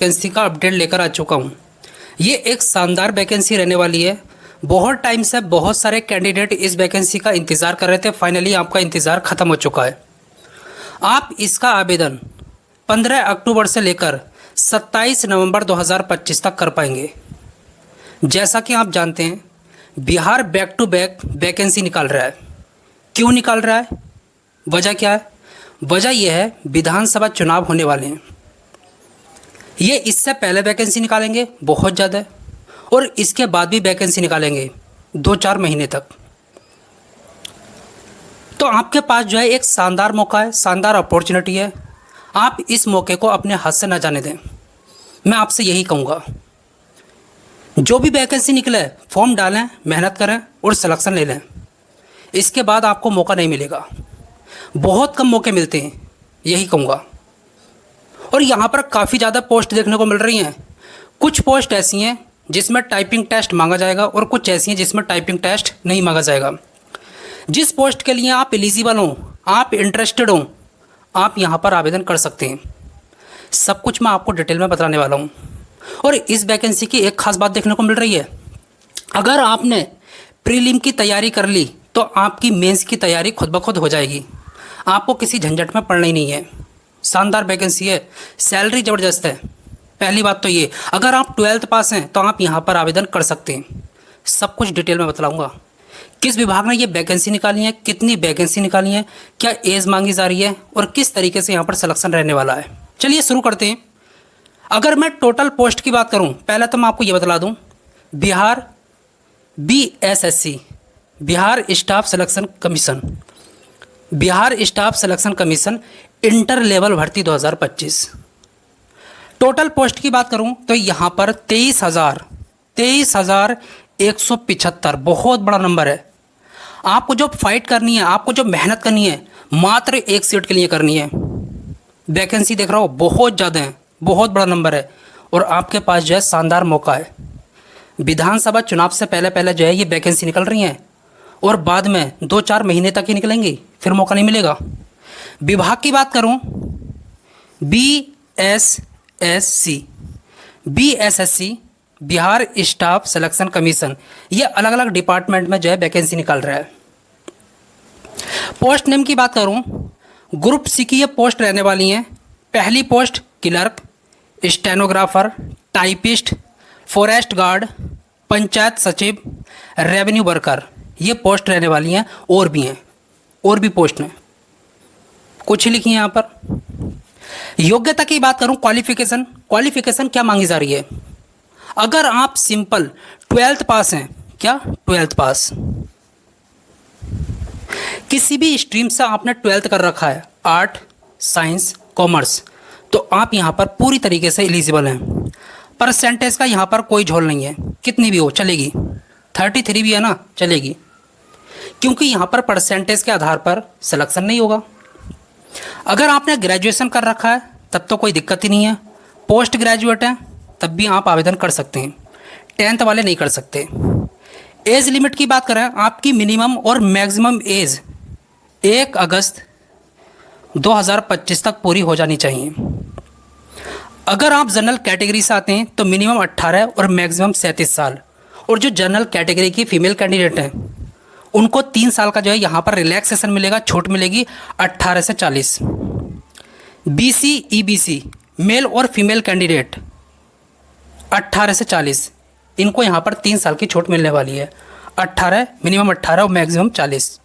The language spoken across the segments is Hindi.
वैकेंसी का अपडेट लेकर आ चुका हूँ। ये एक शानदार वैकेंसी रहने वाली है। बहुत टाइम से बहुत सारे कैंडिडेट इस वैकेंसी का इंतज़ार कर रहे थे। फाइनली आपका इंतज़ार ख़त्म हो चुका है। आप इसका आवेदन 15 अक्टूबर से लेकर 27 नवंबर 2025 तक कर पाएंगे। जैसा कि आप जानते हैं, Bihar back to back vacancy निकाल रहा है। क्यों निकाल रहा है? वजह क्या है? वजह यह है, विधानसभा चुनाव होने वाले हैं। ये इससे पहले वैकेंसी निकालेंगे बहुत ज़्यादा, और इसके बाद भी वैकेंसी निकालेंगे 2-4 महीने तक। तो आपके पास जो है एक शानदार मौका है, शानदार अपॉर्चुनिटी है। आप इस मौके को अपने हाथ से न जाने दें। मैं आपसे यही कहूँगा, जो भी वैकेंसी निकले फॉर्म डालें, मेहनत करें और सिलेक्शन ले लें। इसके बाद आपको मौका नहीं मिलेगा। बहुत कम मौके मिलते हैं, यही कहूँगा। और यहाँ पर काफ़ी ज़्यादा पोस्ट देखने को मिल रही हैं। कुछ पोस्ट ऐसी हैं जिसमें टाइपिंग टेस्ट मांगा जाएगा, और कुछ ऐसी हैं जिसमें टाइपिंग टेस्ट नहीं मांगा जाएगा। जिस पोस्ट के लिए आप एलिजिबल हों, आप इंटरेस्टेड हों, आप यहाँ पर आवेदन कर सकते हैं। सब कुछ मैं आपको डिटेल में बताने वाला हूँ। और इस वैकेंसी की एक खास बात देखने को मिल रही है, अगर आपने प्रीलिम की तैयारी कर ली तो आपकी मेंस की तैयारी खुद ब खुद हो जाएगी। आपको किसी झंझट में पड़ना ही नहीं है। शानदार वैकेंसी है, सैलरी ज़बरदस्त है। पहली बात तो ये, अगर आप 12th पास हैं तो आप यहाँ पर आवेदन कर सकते हैं। सब कुछ डिटेल में बताऊँगा। किस विभाग ने ये वैकेंसी निकाली है, कितनी वैकेंसी निकाली है, क्या एज मांगी जा रही है, और किस तरीके से यहाँ पर सिलेक्शन रहने वाला है। चलिए शुरू करते हैं। अगर मैं टोटल पोस्ट की बात करूँ, पहले तो मैं आपको ये बता दूँ, Bihar BSSC, Bihar staff selection commission, Bihar staff selection commission inter level भर्ती 2025। टोटल पोस्ट की बात करूं तो यहाँ पर 23,175, बहुत बड़ा नंबर है। आपको जो फाइट करनी है, आपको जो मेहनत करनी है, मात्र एक सीट के लिए करनी है। वैकेंसी देख रहा हो, बहुत ज़्यादा है, बहुत बड़ा नंबर है, और आपके पास जो है शानदार मौका है। विधानसभा चुनाव से पहले पहले जो है ये वैकेंसी निकल रही हैं, और बाद में 2-4 महीने तक ही निकलेंगी, फिर मौका नहीं मिलेगा। विभाग की बात करूं, BSSC, Bihar staff selection commission, ये अलग अलग डिपार्टमेंट में जो है वैकेंसी निकाल रहा है। पोस्ट नेम की बात करूं, ग्रुप सी की ये पोस्ट रहने वाली हैं। पहली post clerk, stenographer, typist, forest guard, panchayat सचिव, रेवेन्यू वर्कर, ये पोस्ट रहने वाली हैं। और भी हैं, और भी पोस्ट हैं, कुछ ही लिखी है यहाँ पर। योग्यता की बात करूं, क्वालिफिकेशन क्या मांगी जा रही है। अगर आप सिंपल 12th पास हैं, क्या 12th पास, किसी भी स्ट्रीम से आपने 12th कर रखा है, आर्ट, साइंस, कॉमर्स, तो आप यहाँ पर पूरी तरीके से एलिजिबल हैं। परसेंटेज का यहाँ पर कोई झोल नहीं है, कितनी भी हो चलेगी। 33 भी है ना, चलेगी, क्योंकि यहाँ पर परसेंटेज के आधार पर सिलेक्शन नहीं होगा। अगर आपने ग्रेजुएशन कर रखा है तब तो कोई दिक्कत ही नहीं है। पोस्ट ग्रेजुएट हैं तब भी आप आवेदन कर सकते हैं, 10th वाले नहीं कर सकते। एज लिमिट की बात करें, आपकी मिनिमम और मैक्सिमम एज 1 अगस्त 2025 तक पूरी हो जानी चाहिए। अगर आप जनरल कैटेगरी से आते हैं तो मिनिमम 18 और मैक्सिमम 37 साल, और जो जनरल कैटेगरी की फीमेल कैंडिडेट हैं उनको 3 साल का जो है यहाँ पर रिलैक्सेशन मिलेगा, छूट मिलेगी 18 से 40। BC EBC मेल और फीमेल कैंडिडेट 18 से 40, इनको यहाँ पर 3 साल की छूट मिलने वाली है। 18, मिनिमम 18 और मैक्सिमम 40।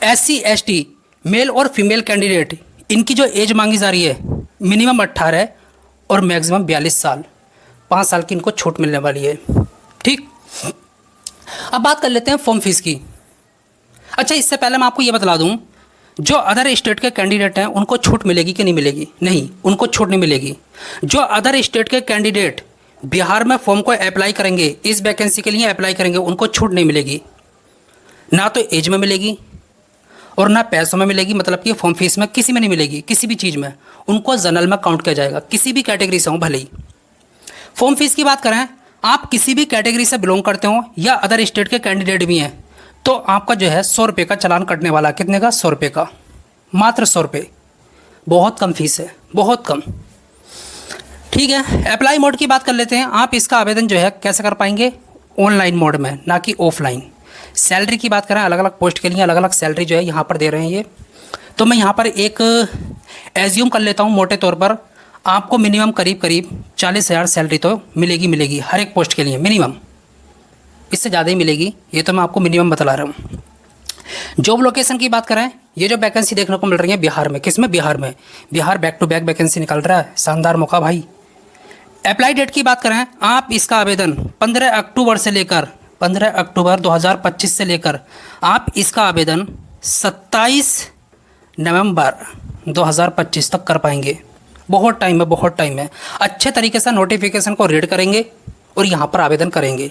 SC ST मेल और फीमेल कैंडिडेट, इनकी जो एज मांगी जा रही है मिनिमम 18 और मैक्सिमम 42 साल, 5 साल की इनको छूट मिलने वाली है। ठीक, अब बात कर लेते हैं फॉर्म फीस की। अच्छा, इससे पहले मैं आपको ये बता दूं, जो अदर स्टेट के कैंडिडेट हैं उनको छूट मिलेगी कि नहीं मिलेगी? नहीं, उनको छूट नहीं मिलेगी। जो अदर स्टेट के कैंडिडेट बिहार में फॉर्म को अप्लाई करेंगे, इस वैकेंसी के लिए अप्लाई करेंगे, उनको छूट नहीं मिलेगी। ना तो एज में मिलेगी और ना पैसों में मिलेगी, मतलब कि फॉर्म फीस में किसी में नहीं मिलेगी, किसी भी चीज़ में। उनको जनरल में काउंट किया जाएगा, किसी भी कैटेगरी से हो भले ही। फॉर्म फीस की बात करें, आप किसी भी कैटेगरी से बिलोंग करते हो या अदर स्टेट के कैंडिडेट भी हैं, तो आपका जो है 100 रुपये का चालान कटने वाला। कितने का? 100 रुपये का, मात्र 100 रुपये। बहुत कम फीस है, बहुत कम। ठीक है, अप्लाई मोड की बात कर लेते हैं। आप इसका आवेदन जो है कैसे कर पाएंगे, ऑनलाइन मोड में, ना कि ऑफलाइन। सैलरी की बात करें, अलग अलग पोस्ट के लिए अलग अलग सैलरी जो है यहाँ पर दे रहे हैं ये। तो मैं यहाँ पर एक एज्यूम कर लेता हूँ मोटे तौर पर, आपको मिनिमम करीब करीब 40,000 सैलरी तो मिलेगी हर एक पोस्ट के लिए मिनिमम, इससे ज़्यादा ही मिलेगी, ये तो मैं आपको मिनिमम बता रहा हूँ। जॉब लोकेशन की बात करें, ये जो वैकेंसी देखने को मिल रही है बिहार में, किस में, बिहार में। Bihar back to back vacancy निकल रहा है, शानदार मौका भाई। अप्लाई डेट की बात करें, आप इसका आवेदन 15 अक्टूबर से लेकर 15 अक्टूबर 2025 से लेकर आप इसका आवेदन 27 नवंबर 2025 तक कर पाएंगे। बहुत टाइम है, बहुत टाइम है। अच्छे तरीके से नोटिफिकेशन को रीड करेंगे और यहाँ पर आवेदन करेंगे,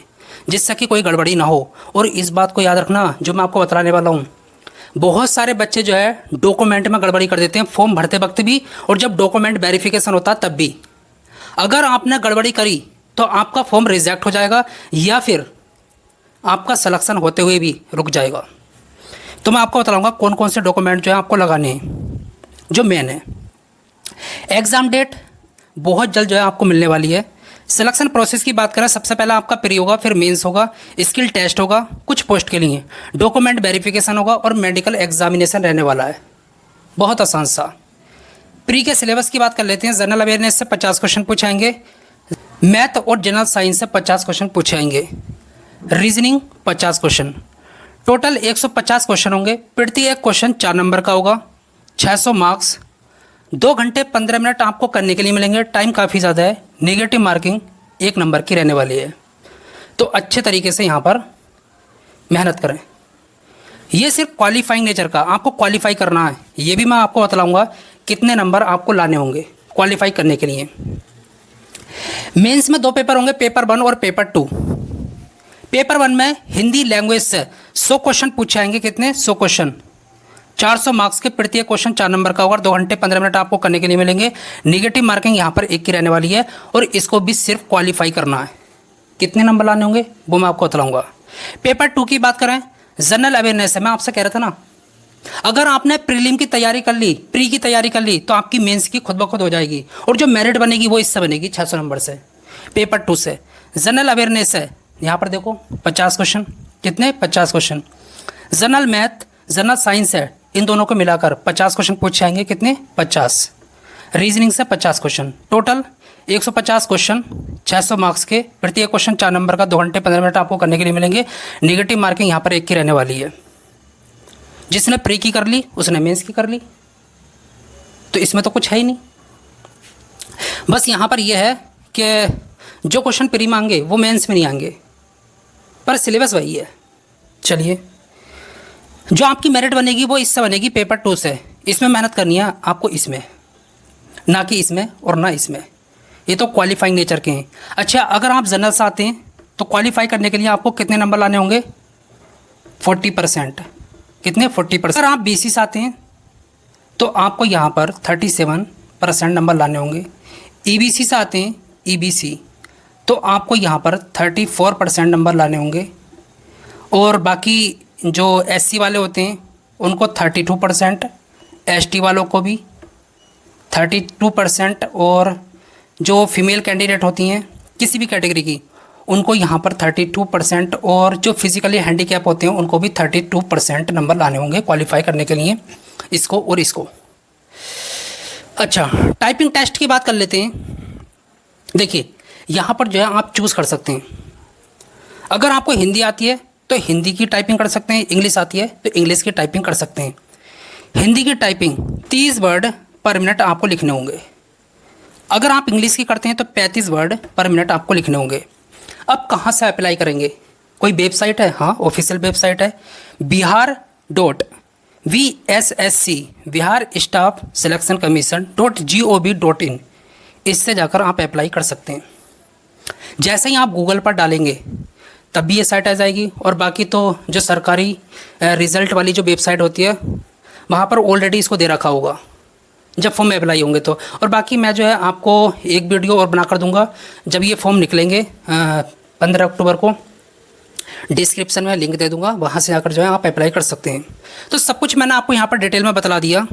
जिससे कि कोई गड़बड़ी ना हो। और इस बात को याद रखना जो मैं आपको बताने वाला हूँ, बहुत सारे बच्चे जो है डॉक्यूमेंट में गड़बड़ी कर देते हैं, फॉर्म भरते वक्त भी और जब डॉक्यूमेंट वेरिफिकेशन होता तब भी। अगर आपने गड़बड़ी करी तो आपका फॉर्म रिजेक्ट हो जाएगा या फिर आपका सिलेक्शन होते हुए भी रुक जाएगा। तो मैं आपको बताऊंगा कौन कौन से डॉक्यूमेंट जो है आपको लगाने हैं, जो मेन है। एग्ज़ाम डेट बहुत जल्द जो है आपको मिलने वाली है। सिलेक्शन प्रोसेस की बात करें, सबसे पहले आपका प्री होगा, फिर मेंस होगा, स्किल टेस्ट होगा कुछ पोस्ट के लिए, डॉक्यूमेंट वेरिफिकेशन होगा और मेडिकल एग्जामिनेशन रहने वाला है। बहुत आसान सा। प्री के सिलेबस की बात कर लेते हैं। जनरल अवेयरनेस से 50 क्वेश्चन पूछाएंगे, मैथ और जनरल साइंस से 50 क्वेश्चन पूछाएंगे, रीजनिंग 50 क्वेश्चन, टोटल 150 क्वेश्चन होंगे। प्रत्येक क्वेश्चन 4 नंबर का होगा, 600 मार्क्स, 2 घंटे 15 मिनट आपको करने के लिए मिलेंगे। टाइम काफ़ी ज़्यादा है। नेगेटिव मार्किंग 1 नंबर की रहने वाली है। तो अच्छे तरीके से यहाँ पर मेहनत करें। ये सिर्फ क्वालिफाइंग नेचर का, आपको क्वालिफाई करना है। ये भी मैं आपको बतलाऊँगा कितने नंबर आपको लाने होंगे क्वालिफाई करने के लिए। मेंस में 2 पेपर होंगे, पेपर 1 और पेपर 2। पेपर 1 में हिंदी लैंग्वेज से 100 क्वेश्चन पूछे जाएंगे। कितने? 100 क्वेश्चन, 400 मार्क्स के। प्रत्येक क्वेश्चन 4 नंबर का होगा। 2 घंटे 15 मिनट आपको करने के लिए मिलेंगे। निगेटिव मार्किंग यहाँ पर 1 की रहने वाली है और इसको भी सिर्फ क्वालिफाई करना है। कितने नंबर लाने होंगे वो मैं आपको बतलाऊंगा। पेपर 2 की बात करें, जनरल अवेयरनेस है। मैं आपसे कह रहा था ना, अगर आपने प्रीलिम की तैयारी कर ली, प्री की तैयारी कर ली, तो आपकी मेंस की खुद ब खुद हो जाएगी और जो मेरिट बनेगी वो इससे बनेगी 600 नंबर से। पेपर 2 से जनरल अवेयरनेस है, यहाँ पर देखो 50 क्वेश्चन। कितने? 50 question. General math, general science है, इन दोनों को मिलाकर 50 क्वेश्चन पूछे जाएंगे। कितने? 50। रीजनिंग से 50 क्वेश्चन, टोटल 150 क्वेश्चन, 600 मार्क्स के। प्रत्येक क्वेश्चन 4 नंबर का। 2 घंटे 15 मिनट आपको करने के लिए मिलेंगे। निगेटिव मार्किंग यहाँ पर 1 की रहने वाली है। जिसने प्री की कर ली उसने मेंस की कर ली, तो इसमें तो कुछ है ही नहीं। बस यहाँ पर यह है कि जो क्वेश्चन प्री मांगे वो मेंस में नहीं आएंगे, पर सिलेबस वही है। चलिए, जो आपकी मेरिट बनेगी वो इससे बनेगी, पेपर 2 से। इसमें मेहनत करनी है आपको, इसमें ना कि इसमें और ना इसमें। ये तो क्वालिफाइंग नेचर के हैं। अच्छा, अगर आप जनरल से आते हैं तो क्वालिफाई करने के लिए आपको कितने नंबर लाने होंगे? 40%। कितने? 40%। अगर आप बीसी से आते हैं तो आपको यहाँ पर 37% नंबर लाने होंगे। ईबीसी से आते हैं, ईबीसी, तो आपको यहाँ पर 34% नंबर लाने होंगे। और बाकी जो एससी वाले होते हैं उनको 32%, एसटी वालों को भी 32%, और जो फीमेल कैंडिडेट होती हैं किसी भी कैटेगरी की उनको यहाँ पर 32%, और जो फिजिकली हैंडीकैप होते हैं उनको भी 32% नंबर लाने होंगे क्वालिफाई करने के लिए, इसको और इसको। अच्छा, टाइपिंग टेस्ट की बात कर लेते हैं। देखिए, यहाँ पर जो है आप चूज़ कर सकते हैं। अगर आपको हिंदी आती है तो हिंदी की टाइपिंग कर सकते हैं, इंग्लिश आती है तो इंग्लिश की टाइपिंग कर सकते हैं। हिंदी की टाइपिंग 30 वर्ड पर मिनट आपको लिखने होंगे। अगर आप इंग्लिश की करते हैं तो 35 वर्ड पर मिनट आपको लिखने होंगे। अब कहाँ से अप्लाई करेंगे? कोई वेबसाइट है, हाँ ऑफिशियल वेबसाइट है, bihar.vssc Bihar staff selection commission .gov.in। इससे जाकर आप अप्लाई कर सकते हैं। जैसे ही आप गूगल पर डालेंगे तब भी ये साइट आ जाएगी, और बाकी तो जो सरकारी रिज़ल्ट वाली जो वेबसाइट होती है वहाँ पर ऑलरेडी इसको दे रखा होगा जब फॉर्म में अप्लाई होंगे तो। और बाकी मैं जो है आपको एक वीडियो और बना कर दूंगा जब ये फॉर्म निकलेंगे 15 अक्टूबर को। डिस्क्रिप्शन में लिंक दे दूंगा, वहाँ से आकर जो है आप अप्लाई कर सकते हैं। तो सब कुछ मैंने आपको यहाँ पर डिटेल में बतला दिया।